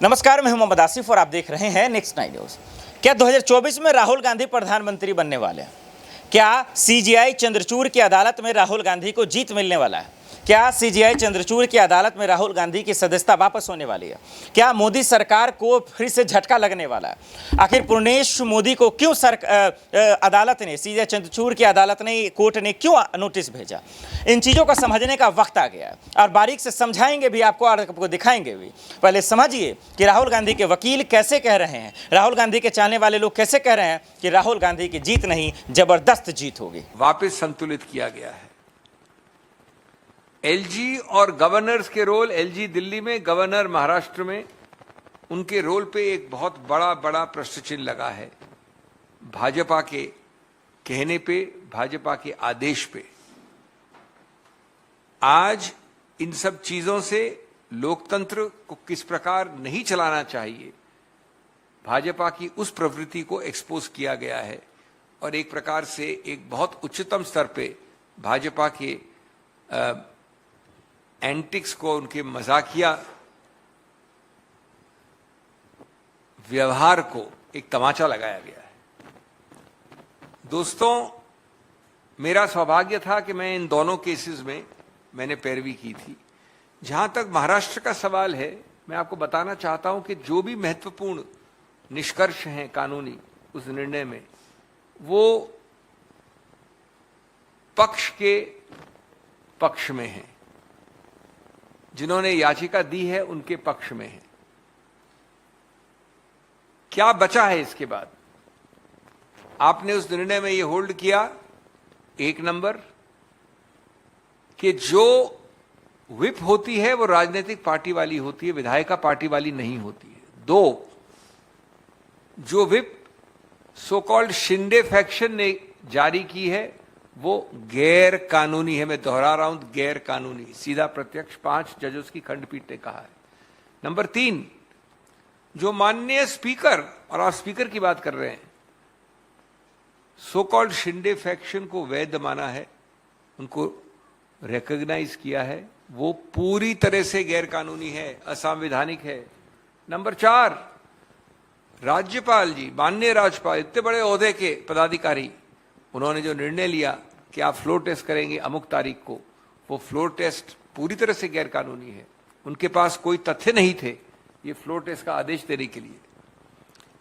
नमस्कार, मैं हूं मोहम्मद आसिफ और आप देख रहे हैं नेक्स्ट 9 न्यूज। क्या 2024 में राहुल गांधी प्रधानमंत्री बनने वाले हैं? क्या सीजीआई चंद्रचूड़ की अदालत में राहुल गांधी को जीत मिलने वाला है? क्या सीजीआई चंद्रचूड़ की अदालत में राहुल गांधी की सदस्यता वापस होने वाली है? क्या मोदी सरकार को फिर से झटका लगने वाला है? आखिर पूर्णेश मोदी को क्यों अदालत ने, सीजीआई चंद्रचूड़ की अदालत ने, कोर्ट ने क्यों नोटिस भेजा? इन चीज़ों को समझने का वक्त आ गया है और बारीक से समझाएंगे भी आपको और आपको दिखाएंगे भी। पहले समझिए कि राहुल गांधी के वकील कैसे कह रहे हैं, राहुल गांधी के चाहने वाले लोग कैसे कह रहे हैं कि राहुल गांधी की जीत नहीं, जबरदस्त जीत होगी। वापस संतुलित किया गया है। एलजी और गवर्नर्स के रोल, एलजी दिल्ली में, गवर्नर महाराष्ट्र में, उनके रोल पे एक बहुत बड़ा प्रश्न चिन्ह लगा है। भाजपा के कहने पे, भाजपा के आदेश पे आज इन सब चीजों से लोकतंत्र को किस प्रकार नहीं चलाना चाहिए, भाजपा की उस प्रवृत्ति को एक्सपोज किया गया है और एक प्रकार से एक बहुत उच्चतम स्तर पे भाजपा के एंटिक्स को, उनके मजाकिया व्यवहार को एक तमाचा लगाया गया है। दोस्तों, मेरा सौभाग्य था कि मैं इन दोनों केसेस में मैंने पैरवी की थी। जहां तक महाराष्ट्र का सवाल है, मैं आपको बताना चाहता हूं कि जो भी महत्वपूर्ण निष्कर्ष हैं कानूनी उस निर्णय में, वो पक्ष के पक्ष में है। जिन्होंने याचिका दी है उनके पक्ष में है। क्या बचा है इसके बाद? आपने उस निर्णय में यह होल्ड किया, एक नंबर, कि जो व्हिप होती है वो राजनीतिक पार्टी वाली होती है, विधायिका पार्टी वाली नहीं होती है। दो, जो whip so called Shinde faction ने जारी की है वो गैर कानूनी है। मैं दोहरा रहा हूं, गैर कानूनी, सीधा प्रत्यक्ष 5 जजों की खंडपीठ ने कहा है। नंबर 3, जो माननीय स्पीकर, और आप स्पीकर की बात कर रहे हैं, सो कॉल्ड शिंदे फैक्शन को वैध माना है, उनको रिकॉग्नाइज किया है, वो पूरी तरह से गैर कानूनी है, असंवैधानिक है। नंबर 4, राज्यपाल जी, माननीय राज्यपाल, इतने बड़े ओहदे के पदाधिकारी, उन्होंने जो निर्णय लिया कि आप फ्लोर टेस्ट करेंगे अमुक तारीख को, वो फ्लोर टेस्ट पूरी तरह से गैर कानूनी है। उनके पास कोई तथ्य नहीं थे ये फ्लोर टेस्ट का आदेश देने के लिए।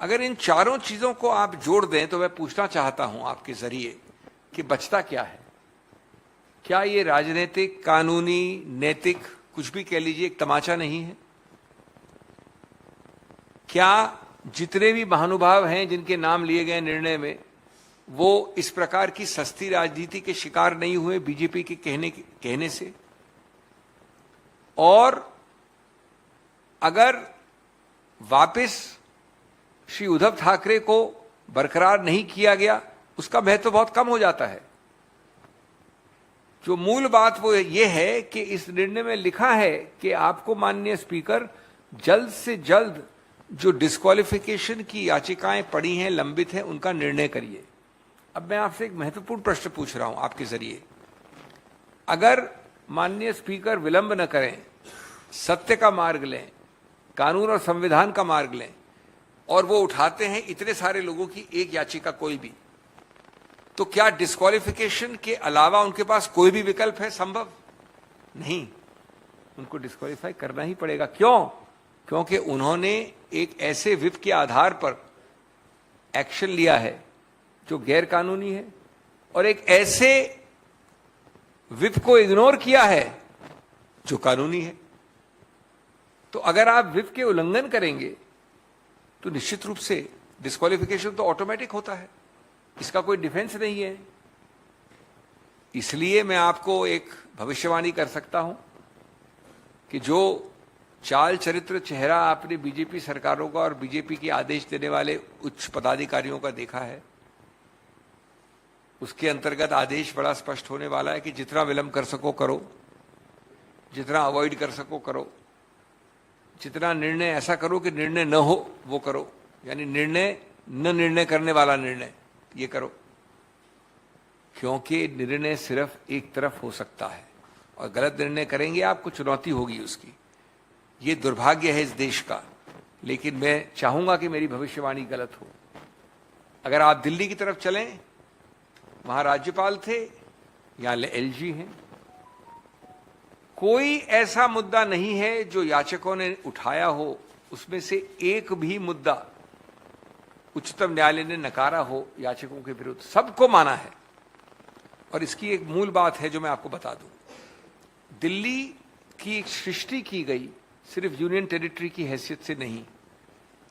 अगर इन चारों चीजों को आप जोड़ दें तो मैं पूछना चाहता हूं आपके जरिए कि बचता क्या है? क्या ये राजनीतिक, कानूनी, नैतिक, कुछ भी कह लीजिए, एक तमाचा नहीं है? क्या जितने भी महानुभाव हैं जिनके नाम लिए गए निर्णय में, वो इस प्रकार की सस्ती राजनीति के शिकार नहीं हुए बीजेपी के कहने से? और अगर वापस श्री उद्धव ठाकरे को बरकरार नहीं किया गया, उसका महत्व बहुत कम हो जाता है। जो मूल बात वो ये है कि इस निर्णय में लिखा है कि आपको माननीय स्पीकर जल्द से जल्द जो डिस्क्वालिफिकेशन की याचिकाएं पड़ी हैं, लंबित हैं, उनका निर्णय करिए। अब मैं आपसे एक महत्वपूर्ण प्रश्न पूछ रहा हूं आपके जरिए। अगर माननीय स्पीकर विलंब न करें, सत्य का मार्ग लें, कानून और संविधान का मार्ग लें, और वो उठाते हैं इतने सारे लोगों की एक याचिका कोई भी, तो क्या डिस्क्वालिफिकेशन के अलावा उनके पास कोई भी विकल्प है? संभव नहीं, उनको डिस्क्वालीफाई करना ही पड़ेगा। क्यों? क्योंकि उन्होंने एक ऐसे व्हिप के आधार पर एक्शन लिया है जो गैर कानूनी है, और एक ऐसे व्हिप को इग्नोर किया है जो कानूनी है। तो अगर आप व्हिप के उल्लंघन करेंगे तो निश्चित रूप से डिस्क्वालिफिकेशन तो ऑटोमेटिक होता है, इसका कोई डिफेंस नहीं है। इसलिए मैं आपको एक भविष्यवाणी कर सकता हूं कि जो चाल चरित्र चेहरा आपने बीजेपी सरकारों का और बीजेपी के आदेश देने वाले उच्च पदाधिकारियों का देखा है, उसके अंतर्गत आदेश बड़ा स्पष्ट होने वाला है कि जितना विलंब कर सको करो, जितना अवॉइड कर सको करो, जितना निर्णय ऐसा करो कि निर्णय न हो वो करो, यानी निर्णय करने वाला निर्णय ये करो, क्योंकि निर्णय सिर्फ एक तरफ हो सकता है और गलत निर्णय करेंगे आपको चुनौती होगी उसकी। ये दुर्भाग्य है इस देश का लेकिन मैं चाहूंगा कि मेरी भविष्यवाणी गलत हो। अगर आप दिल्ली की तरफ चलें, वहां राज्यपाल थे, यहां एलजी हैं। कोई ऐसा मुद्दा नहीं है जो याचकों ने उठाया हो, उसमें से एक भी मुद्दा उच्चतम न्यायालय ने नकारा हो याचकों के विरुद्ध, सबको माना है। और इसकी एक मूल बात है जो मैं आपको बता दूं। दिल्ली की एक सृष्टि की गई सिर्फ यूनियन टेरिटरी की हैसियत से नहीं,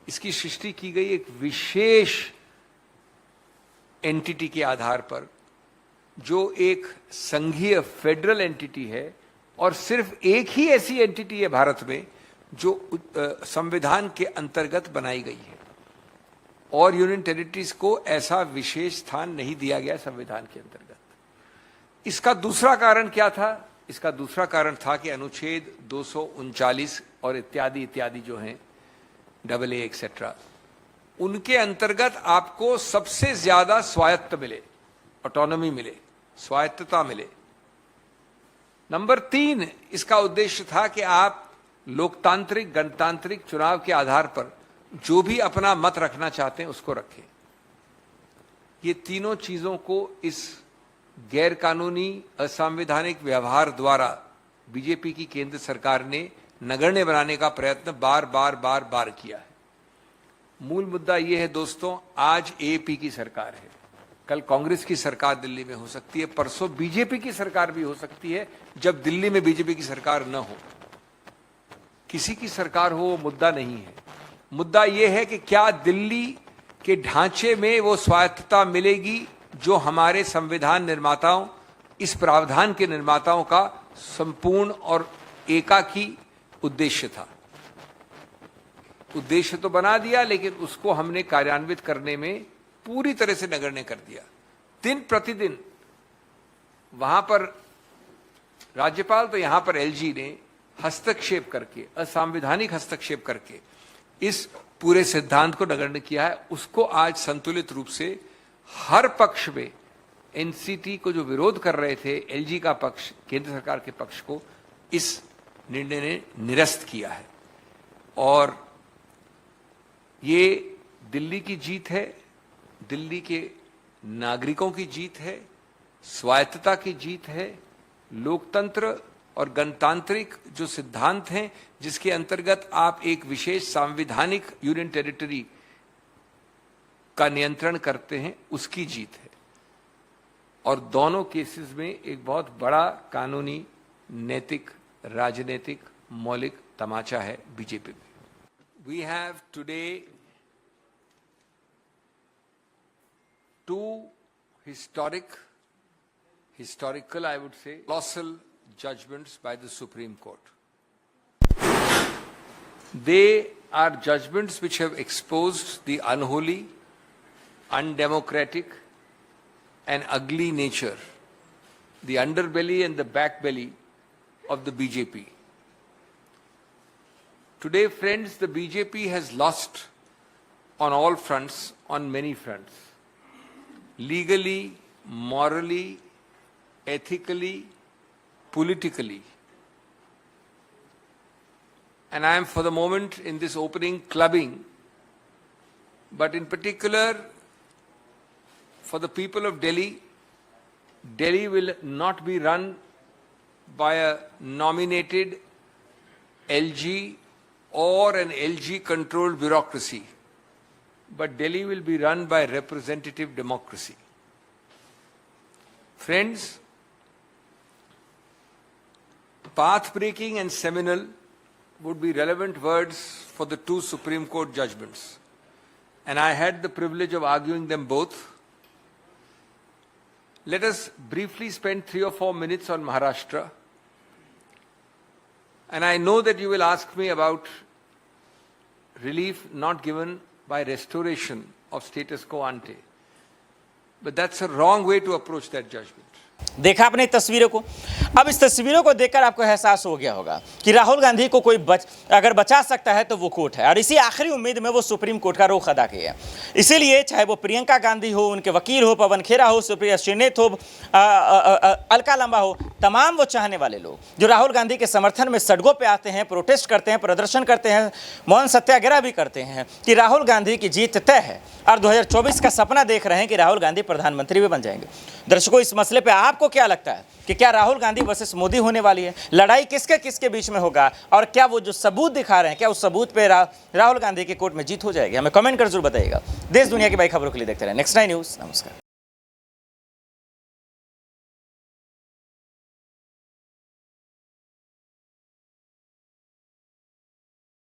इसकी सृष्टि की गई एक विशेष एंटिटी के आधार पर, जो एक संघीय फेडरल एंटिटी है। और सिर्फ एक ही ऐसी एंटिटी है भारत में जो संविधान के अंतर्गत बनाई गई है, और यूनियन टेरिटरीज को ऐसा विशेष स्थान नहीं दिया गया संविधान के अंतर्गत। इसका दूसरा कारण क्या था? इसका दूसरा कारण था कि अनुच्छेद 239 और इत्यादि इत्यादि जो हैं, AA एक्सेट्रा, उनके अंतर्गत आपको सबसे ज्यादा स्वायत्त मिले, ऑटोनॉमी मिले, स्वायत्तता मिले। नंबर 3, इसका उद्देश्य था कि आप लोकतांत्रिक गणतांत्रिक चुनाव के आधार पर जो भी अपना मत रखना चाहते हैं उसको रखें। ये तीनों चीजों को इस गैर कानूनी असंवैधानिक व्यवहार द्वारा बीजेपी की केंद्र सरकार ने नगण्य बनाने का प्रयत्न बार बार बार बार किया है। मूल मुद्दा यह है दोस्तों, आज एपी की सरकार है, कल कांग्रेस की सरकार दिल्ली में हो सकती है, परसों बीजेपी की सरकार भी हो सकती है, जब दिल्ली में बीजेपी की सरकार न हो। किसी की सरकार हो वो मुद्दा नहीं है। मुद्दा यह है कि क्या दिल्ली के ढांचे में वो स्वायत्तता मिलेगी जो हमारे संविधान निर्माताओं, इस प्रावधान के निर्माताओं का संपूर्ण और एकाकी उद्देश्य था। उद्देश्य तो बना दिया, लेकिन उसको हमने कार्यान्वित करने में पूरी तरह से नगण्य कर दिया। दिन प्रतिदिन वहां पर राज्यपाल, तो यहां पर एलजी ने हस्तक्षेप करके, असंवैधानिक हस्तक्षेप करके इस पूरे सिद्धांत को नगण्य किया है। उसको आज संतुलित रूप से हर पक्ष में, एनसीटी को जो विरोध कर रहे थे, एलजी का पक्ष, केंद्र सरकार के पक्ष को इस निर्णय ने निरस्त किया है। और ये दिल्ली की जीत है, दिल्ली के नागरिकों की जीत है, स्वायत्तता की जीत है, लोकतंत्र और गणतांत्रिक जो सिद्धांत हैं जिसके अंतर्गत आप एक विशेष संवैधानिक यूनियन टेरिटरी का नियंत्रण करते हैं, उसकी जीत है। और दोनों केसेस में एक बहुत बड़ा कानूनी, नैतिक, राजनीतिक मौलिक तमाचा है बीजेपी में। We have today two historical, I would say, colossal judgments by the Supreme Court. They are judgments which have exposed the unholy, undemocratic, and ugly nature, the underbelly and the backbelly of the BJP. Today, friends, the BJP has lost on all fronts, on many fronts. Legally, morally, ethically, politically. And I am for the moment in this opening clubbing, but in particular for the people of Delhi, Delhi will not be run by a nominated LG or an LG controlled bureaucracy, but Delhi will be run by representative democracy. Friends, path-breaking and seminal would be relevant words for the two Supreme Court judgments, and I had the privilege of arguing them both. Let us briefly spend 3 or 4 minutes on Maharashtra. And I know that you will ask me about relief not given by restoration of status quo ante. But that's a wrong way to approach that judgment. देखा आपने तस्वीरों को। अब इस तस्वीरों को देखकर आपको एहसास हो गया होगा कि राहुल गांधी को कोई अगर बचा सकता है तो वो कोर्ट है, और इसी आखिरी उम्मीद में वो सुप्रीम कोर्ट का रुख अदा किया है। इसीलिए चाहे वो प्रियंका गांधी हो, उनके वकील हो, पवन खेरा हो, सुप्रिया श्रीनेत हो, अलका लंबा हो, तमाम वो चाहने वाले लोग जो राहुल गांधी के समर्थन में सड़कों पे आते हैं, प्रोटेस्ट करते हैं, प्रदर्शन करते हैं, मौन सत्याग्रह भी करते हैं कि राहुल गांधी की जीत तय है और 2024 का सपना देख रहे हैं कि राहुल गांधी प्रधानमंत्री भी बन जाएंगे। दर्शकों, इस मसले पे आपको क्या लगता है कि क्या राहुल गांधी वर्सेस मोदी होने वाली है? लड़ाई किसके किसके बीच में होगा और क्या वो जो सबूत दिखा रहे हैं, क्या उस सबूत पे राहुल गांधी की कोर्ट में जीत हो जाएगी? हमें कमेंट कर जरूर बताइएगा। देश दुनिया की बड़ी खबरों के लिए देखते रहे नेक्स्ट 9 न्यूज़। नमस्कार।